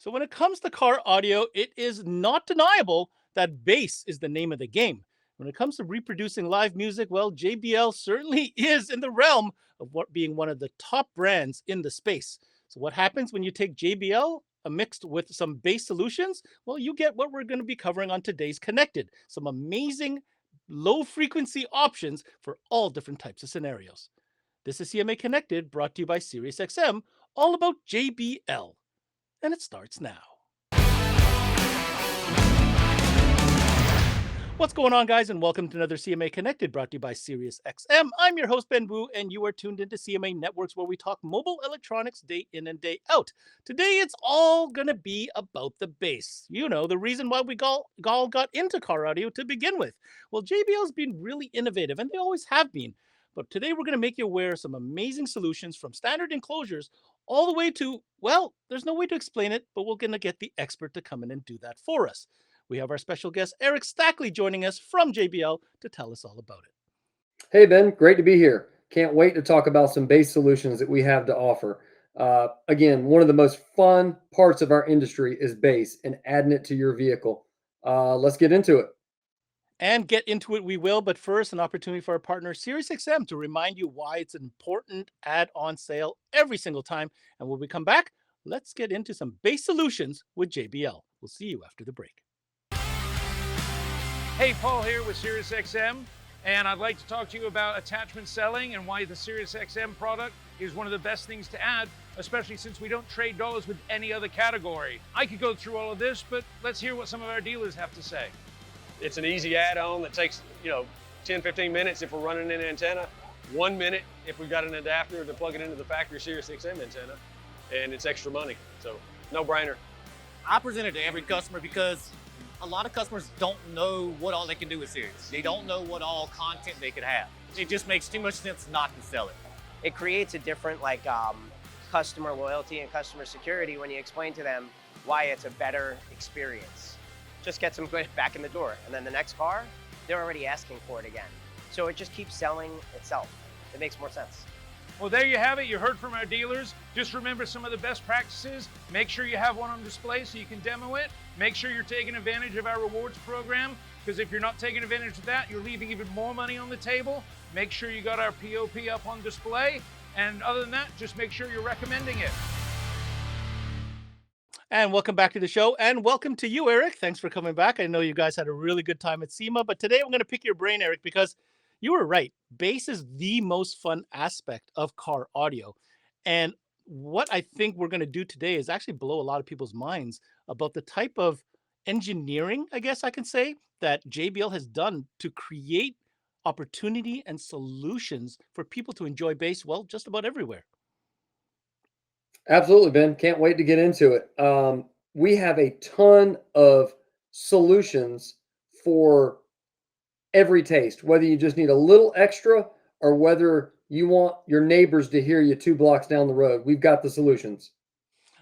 So when it comes to car audio, it is not deniable that bass is the name of the game. When it comes to reproducing live music, well, JBL certainly is in the realm of what being one of the top brands in the space. So what happens when you take JBL mixed with some bass solutions? Well, you get what we're going to be covering on today's Connected. Some amazing low frequency options for all different types of scenarios. This is CMA Connected, brought to you by SiriusXM, all about JBL. And it starts now. What's going on, guys, and welcome to another CMA Connected, brought to you by SiriusXM. I'm your host, Ben Wu, and you are tuned into CMA Networks, where we talk mobile electronics day in and day out. Today, it's all going to be about the bass. You know, the reason why we all got into car audio to begin with. Well, JBL's been really innovative, and they always have been. But today, we're going to make you aware of some amazing solutions from standard enclosures all the way to, well, there's no way to explain it, but we're going to get the expert to come in and do that for us. We have our special guest, Eric Stackley, joining us from JBL to tell us all about it. Hey, Ben, great to be here. Can't wait to talk about some bass solutions that we have to offer. Again, one of the most fun parts of our industry is bass and adding it to your vehicle. Let's get into it. And get into it we will, but first, an opportunity for our partner, SiriusXM, to remind you why it's an important add-on sale every single time. And when we come back, let's get into some bass solutions with JBL. We'll see you after the break. Hey, Paul here with SiriusXM, and I'd like to talk to you about attachment selling and why the SiriusXM product is one of the best things to add, especially since we don't trade dollars with any other category. I could go through all of this, but let's hear what some of our dealers have to say. It's an easy add-on that takes, 10, 15 minutes if we're running an antenna, 1 minute if we've got an adapter to plug it into the factory SiriusXM antenna, and it's extra money, so no brainer. I present it to every customer because a lot of customers don't know what all they can do with Sirius. They don't know what all content they could have. It just makes too much sense not to sell it. It creates a different customer loyalty and customer security when you explain to them why it's a better experience. Just gets them back in the door, and then the next car, they're already asking for it again. So it just keeps selling itself. It makes more sense. Well, there you have it. You heard from our dealers. Just remember some of the best practices. Make sure you have one on display so you can demo it. Make sure you're taking advantage of our rewards program, because if you're not taking advantage of that, you're leaving even more money on the table. Make sure you got our POP up on display. And other than that, just make sure you're recommending it. And welcome back to the show, and welcome to you, Eric. Thanks for coming back. I know you guys had a really good time at SEMA, but today I'm going to pick your brain, Eric, because you were right. Bass is the most fun aspect of car audio. And what I think we're going to do today is actually blow a lot of people's minds about the type of engineering, I guess I can say, that JBL has done to create opportunity and solutions for people to enjoy bass, well, just about everywhere. Absolutely, Ben. Can't wait to get into it. We have a ton of solutions for every taste, whether you just need a little extra or whether you want your neighbors to hear you 2 blocks down the road. We've got the solutions.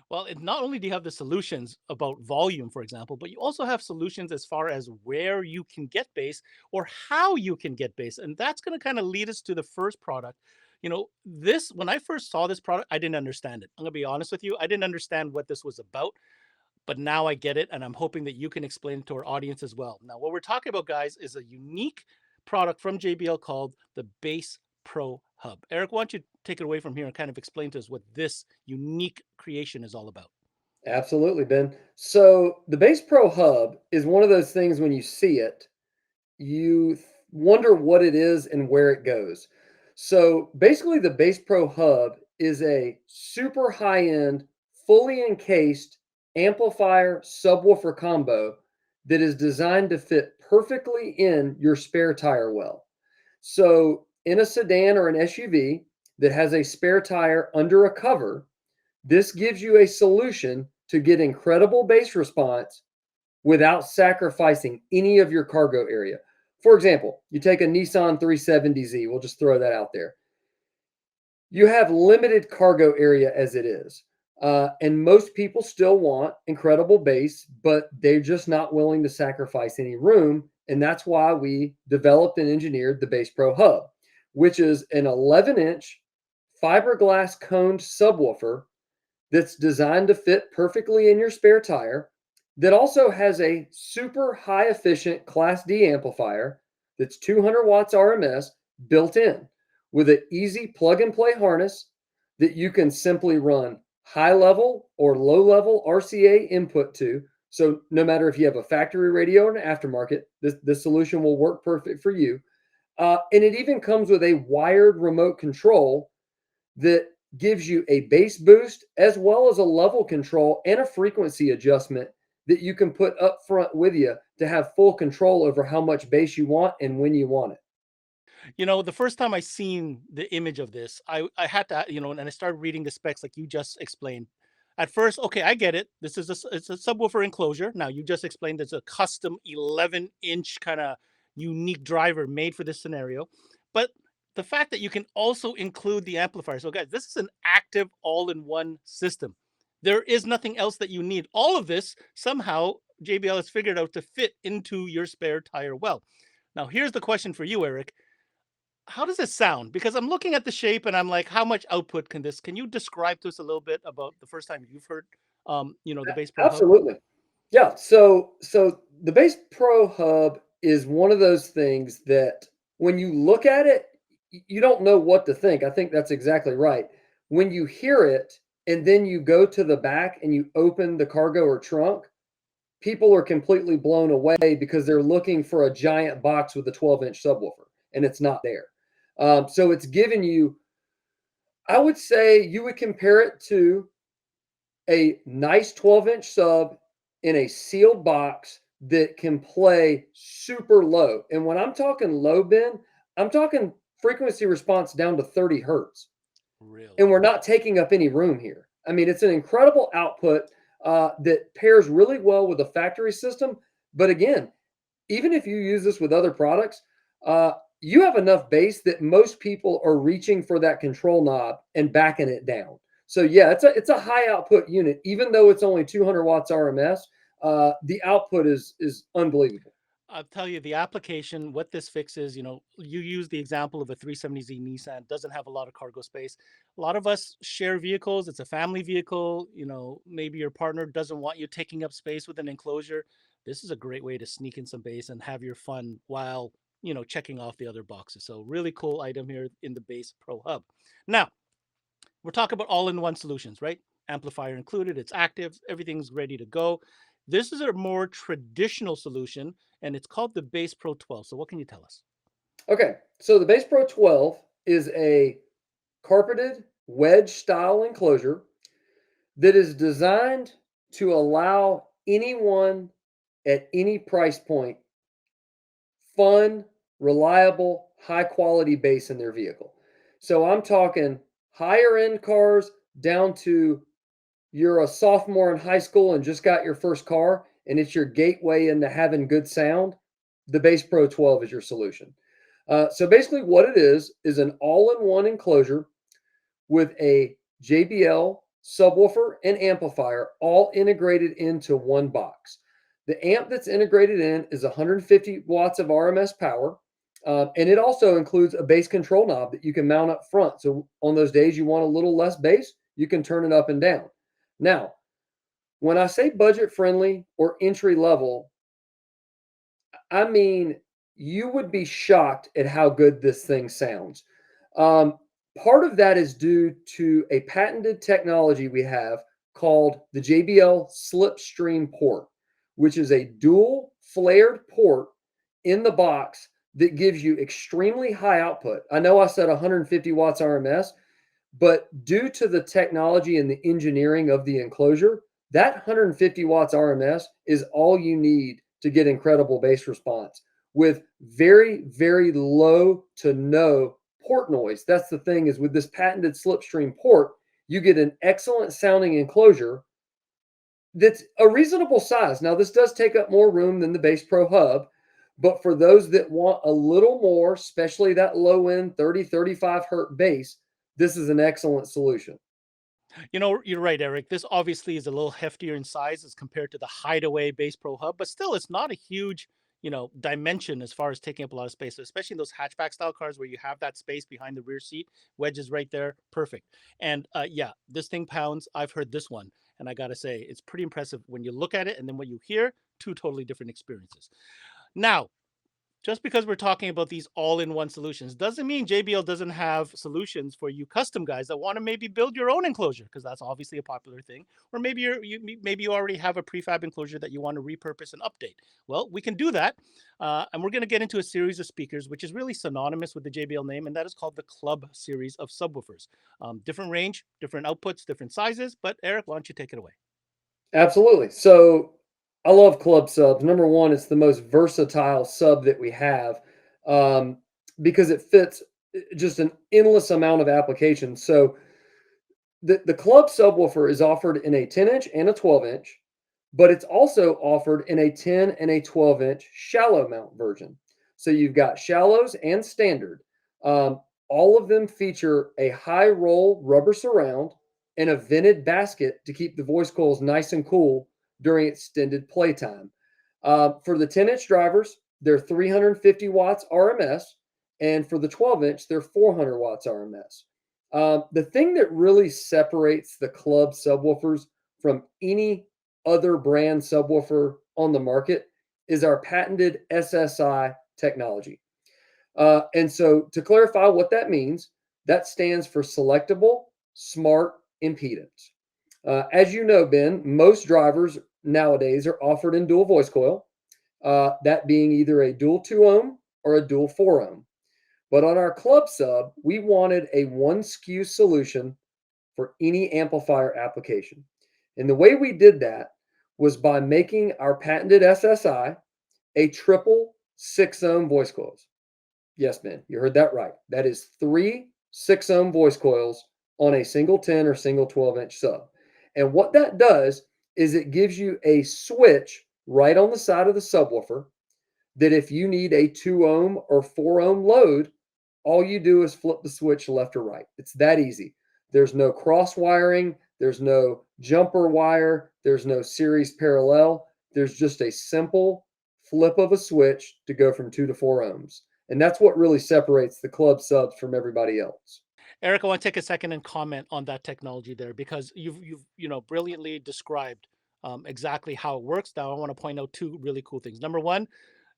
Well, not only do you have the solutions about volume, for example, but you also have solutions as far as where you can get bass or how you can get bass. And that's going to kind of lead us to the first product. When I first saw this product, I didn't understand it. I'm going to be honest with you. I didn't understand what this was about, but now I get it. And I'm hoping that you can explain it to our audience as well. Now, what we're talking about, guys, is a unique product from JBL called the Bass Pro Hub. Eric, why don't you take it away from here and kind of explain to us what this unique creation is all about? Absolutely, Ben. So the Bass Pro Hub is one of those things when you see it, you wonder what it is and where it goes. So basically, the Bass Pro Hub is a super high end, fully encased amplifier subwoofer combo that is designed to fit perfectly in your spare tire well. So, in a sedan or an SUV that has a spare tire under a cover, this gives you a solution to get incredible bass response without sacrificing any of your cargo area. For example, you take a Nissan 370Z, we'll just throw that out there. You have limited cargo area as it is. And most people still want incredible bass, but they're just not willing to sacrifice any room. And that's why we developed and engineered the Bass Pro Hub, which is an 11-inch fiberglass coned subwoofer that's designed to fit perfectly in your spare tire, that also has a super high efficient Class D amplifier that's 200 watts RMS built in with an easy plug and play harness that you can simply run high level or low level RCA input to. So, no matter if you have a factory radio or an aftermarket, this solution will work perfect for you. And it even comes with a wired remote control that gives you a bass boost as well as a level control and a frequency adjustment that you can put up front with you to have full control over how much bass you want and when you want it. The first time I seen the image of this, I had to, and I started reading the specs like you just explained. At first, okay, I get it. This is it's a subwoofer enclosure. Now you just explained it's a custom 11-inch kind of unique driver made for this scenario. But the fact that you can also include the amplifier. So guys, this is an active all-in-one system. There is nothing else that you need. All of this somehow JBL has figured out to fit into your spare tire well. Now, here's the question for you, Eric. How does it sound? Because I'm looking at the shape and I'm like, how much output can this? Can you describe to us a little bit about the first time you've heard, the Bass Pro Hub? Absolutely. Yeah. So the Bass Pro Hub is one of those things that when you look at it, you don't know what to think. I think that's exactly right. When you hear it and then you go to the back and you open the cargo or trunk, people are completely blown away because they're looking for a giant box with a 12-inch subwoofer and it's not there. So it's given you, I would say you would compare it to a nice 12-inch sub in a sealed box that can play super low. And when I'm talking low, Ben, I'm talking frequency response down to 30 hertz. Really? And we're not taking up any room here. I mean, it's an incredible output that pairs really well with the factory system. But again, even if you use this with other products, you have enough bass that most people are reaching for that control knob and backing it down. So yeah, it's a high output unit, even though it's only 200 watts RMS. The output is unbelievable. I'll tell you the application, what this fixes, you use the example of a 370Z Nissan, doesn't have a lot of cargo space. A lot of us share vehicles. It's a family vehicle. Maybe your partner doesn't want you taking up space with an enclosure. This is a great way to sneak in some bass and have your fun while, checking off the other boxes. So really cool item here in the Bass Pro Hub. Now, we're talking about all-in-one solutions, right? Amplifier included, it's active, everything's ready to go. This is a more traditional solution, and it's called the Bass Pro 12. So what can you tell us? Okay, so the Bass Pro 12 is a carpeted wedge style enclosure that is designed to allow anyone at any price point fun, reliable, high quality bass in their vehicle. So I'm talking higher end cars down to you're a sophomore in high school and just got your first car and it's your gateway into having good sound. The Bass Pro 12 is your solution. So basically, what it is an all in one enclosure with a JBL subwoofer and amplifier all integrated into one box. The amp that's integrated in is 150 watts of RMS power. And it also includes a bass control knob that you can mount up front. So on those days you want a little less bass, you can turn it up and down. Now, when I say budget friendly or entry level, I mean, you would be shocked at how good this thing sounds. Part of that is due to a patented technology we have called the JBL Slipstream port, which is a dual flared port in the box that gives you extremely high output. I know I said 150 watts RMS, but due to the technology and the engineering of the enclosure, that 150 watts RMS is all you need to get incredible bass response with very, very low to no port noise. That's the thing is with this patented Slipstream port, you get an excellent sounding enclosure that's a reasonable size. Now, this does take up more room than the Bass Pro Hub, but for those that want a little more, especially that low end 30, 35 hertz bass, this is an excellent solution. You're right, Eric. This obviously is a little heftier in size as compared to the Hideaway Bass Pro Hub, but still, it's not a huge, dimension as far as taking up a lot of space. So especially in those hatchback style cars where you have that space behind the rear seat, wedges right there, perfect. And yeah, this thing pounds. I've heard this one, and I gotta say, it's pretty impressive when you look at it and then what you hear. Two totally different experiences. Now, just because we're talking about these all-in-one solutions doesn't mean JBL doesn't have solutions for you custom guys that want to maybe build your own enclosure, because that's obviously a popular thing. Or maybe maybe you already have a prefab enclosure that you want to repurpose and update. Well, we can do that, and we're going to get into a series of speakers, which is really synonymous with the JBL name, and that is called the Club series of subwoofers. Different range, different outputs, different sizes. But Eric, why don't you take it away? Absolutely. So I love club subs. Number one, it's the most versatile sub that we have, um, because it fits just an endless amount of applications. So the club subwoofer is offered in a 10-inch and a 12-inch, but it's also offered in a 10 and a 12-inch shallow mount version. So you've got shallows and standard. Um, all of them feature a high roll rubber surround and a vented basket to keep the voice coils nice and cool during extended playtime. For the 10-inch drivers, they're 350 watts RMS, and for the 12-inch, they're 400 watts RMS. The thing that really separates the club subwoofers from any other brand subwoofer on the market is our patented SSI technology. And so, to clarify what that means, that stands for selectable smart impedance. As you know, Ben, most drivers nowadays are offered in dual voice coil, that being either a dual 2 ohm or a dual 4 ohm. But on our club sub, we wanted a one SKU solution for any amplifier application. And the way we did that was by making our patented SSI a triple 6 ohm voice coils. Yes, man, you heard that right. That is 3 6 ohm voice coils on a single 10 or single 12-inch sub. And what that does is it gives you a switch right on the side of the subwoofer that if you need a 2 ohm or 4 ohm load, all you do is flip the switch left or right. It's that easy. There's no cross wiring, there's no jumper wire, there's no series parallel. There's just a simple flip of a switch to go from 2 to 4 ohms. And that's what really separates the club subs from everybody else. Eric, I want to take a second and comment on that technology there, because you've brilliantly described exactly how it works. Now, I want to point out two really cool things. Number one,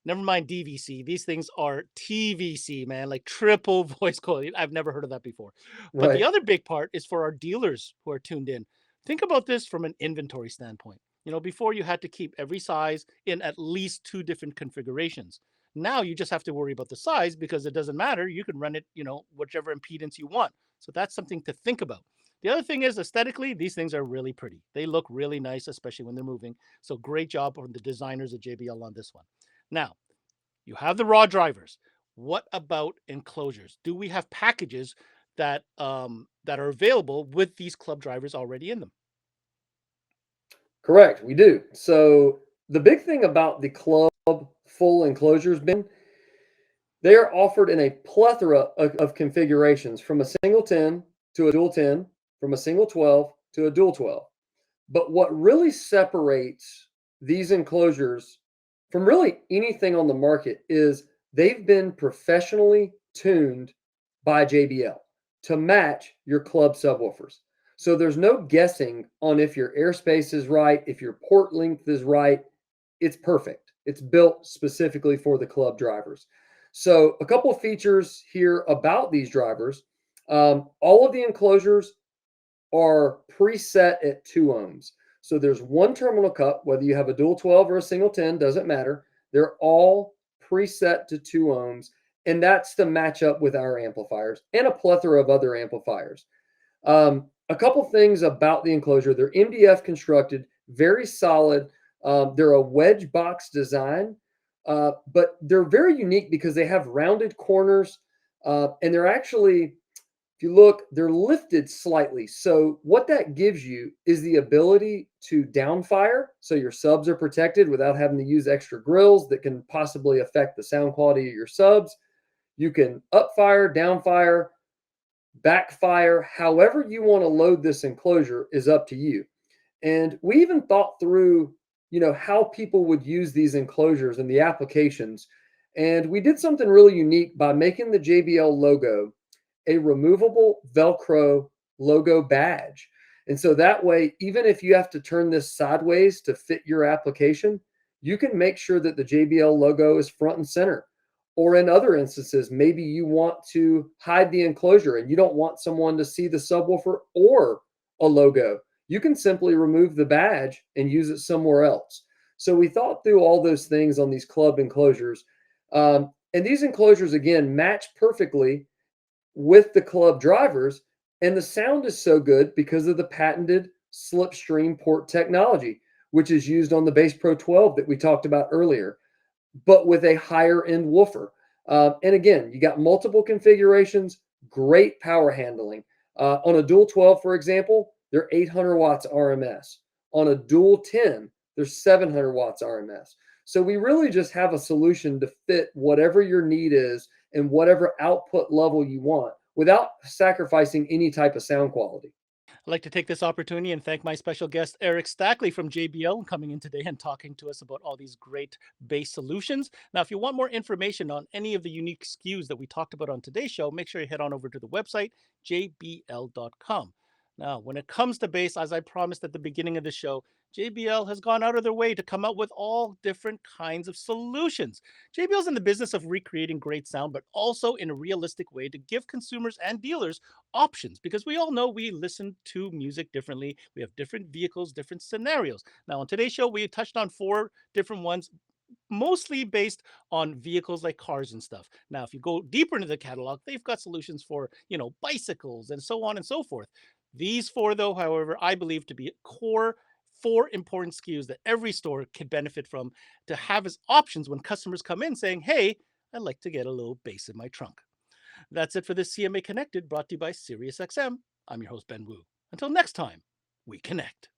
never mind DVC. These things are TVC, man, like triple voice coil. I've never heard of that before. But the Right. other big part is for our dealers who are tuned in. Think about this from an inventory standpoint. Before you had to keep every size in at least two different configurations. Now you just have to worry about the size because it doesn't matter. You can run it, whichever impedance you want. So that's something to think about. The other thing is aesthetically, these things are really pretty. They look really nice, especially when they're moving. So great job on the designers of JBL on this one. Now, you have the raw drivers. What about enclosures? Do we have packages that are available with these club drivers already in them? Correct. We do. So the big thing about the club full enclosures, Ben, they are offered in a plethora of configurations from a single 10 to a dual 10, from a single 12 to a dual 12. But what really separates these enclosures from really anything on the market is they've been professionally tuned by JBL to match your club subwoofers. So there's no guessing on if your airspace is right, if your port length is right. It's perfect. It's built specifically for the club drivers. So a couple of features here about these drivers. All of the enclosures are preset at 2 ohms. So there's one terminal cup, whether you have a dual 12 or a single 10, doesn't matter. They're all preset to 2 ohms. And that's to match up with our amplifiers and a plethora of other amplifiers. A couple things about the enclosure. They're MDF constructed, very solid. They're a wedge box design, but they're very unique because they have rounded corners, and they're actually, if you look, they're lifted slightly. So what that gives you is the ability to downfire, so your subs are protected without having to use extra grills that can possibly affect the sound quality of your subs. You can upfire, downfire, backfire, however you want to load this enclosure is up to you. And we even thought through how people would use these enclosures and the applications. And we did something really unique by making the JBL logo a removable Velcro logo badge. And so that way, even if you have to turn this sideways to fit your application, you can make sure that the JBL logo is front and center. Or in other instances, maybe you want to hide the enclosure and you don't want someone to see the subwoofer or a logo. You can simply remove the badge and use it somewhere else. So we thought through all those things on these club enclosures. And these enclosures, again, match perfectly with the club drivers. And the sound is so good because of the patented slipstream port technology, which is used on the Bass Pro 12 that we talked about earlier, but with a higher end woofer. And again, you got multiple configurations, great power handling. On a dual 12, for example, they're 800 watts RMS. On a dual 10, they're 700 watts RMS. So we really just have a solution to fit whatever your need is and whatever output level you want without sacrificing any type of sound quality. I'd like to take this opportunity and thank my special guest, Eric Stackley from JBL, coming in today and talking to us about all these great bass solutions. Now, if you want more information on any of the unique SKUs that we talked about on today's show, make sure you head on over to the website, jbl.com. Now, when it comes to bass, as I promised at the beginning of the show, JBL has gone out of their way to come out with all different kinds of solutions. JBL's in the business of recreating great sound, but also in a realistic way to give consumers and dealers options, because we all know we listen to music differently. We have different vehicles, different scenarios. Now, on today's show, we touched on 4 different ones, mostly based on vehicles like cars and stuff. Now, if you go deeper into the catalog, they've got solutions for, bicycles and so on and so forth. These 4, though, however, I believe to be core 4 important SKUs that every store could benefit from to have as options when customers come in saying, hey, I'd like to get a little bass in my trunk. That's it for this CMA Connected, brought to you by SiriusXM. I'm your host, Ben Wu. Until next time, we connect.